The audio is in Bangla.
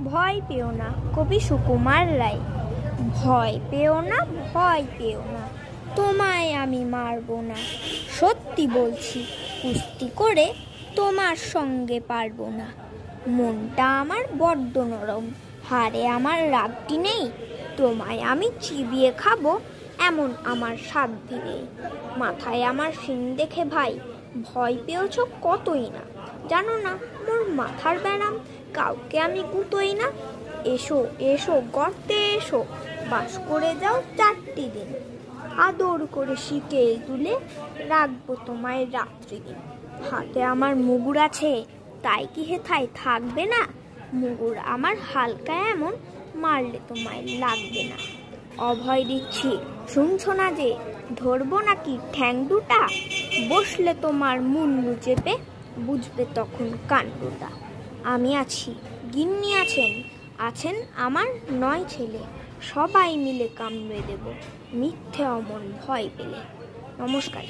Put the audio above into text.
ভয় পেও না, কবি সুকুমার রায়। ভয় পেও না, ভয় পেও না, তোমায় আমি মারবো না। সত্যি বলছি, কুস্তি করে তোমার সঙ্গে পারবো না। মনটা আমার বড্ড নরম, হাড়ে আমার রাগটি নেই। তোমায় আমি চিবিয়ে খাবো, এমন আমার সাধ্য নেই। মাথায় আমার শিং দেখে ভাই ভয় পেয়েছ কতই না। জানো না মোর মাথার ব্যারাম, কাউকে আমি গুতোই না। এসো এসো গর্তে এসো, বাস করে যাও 4টি দিন। আদর করে শিকে তুলে রাখবো তোমায় রাত্রি দিন। হাতে আমার মুগুর আছে, তাই কি হেথায় থাকবে না? মুগুর আমার হালকা এমন, মারলে তোমায় লাগবে না। অভয় দিচ্ছি, শুনছো না যে? ধরবো নাকি ঠ্যাং দুটা? বসলে তোমার মুন্ডু চেপে, বুঝবে তখন কাণ্ডটা। আমি আছি, গিন্নি আছেন, আছেন আমার 9 ছেলে। সবাই মিলে কামড়ে দেব, মিথ্যে অমন ভয় পেলে। নমস্কার।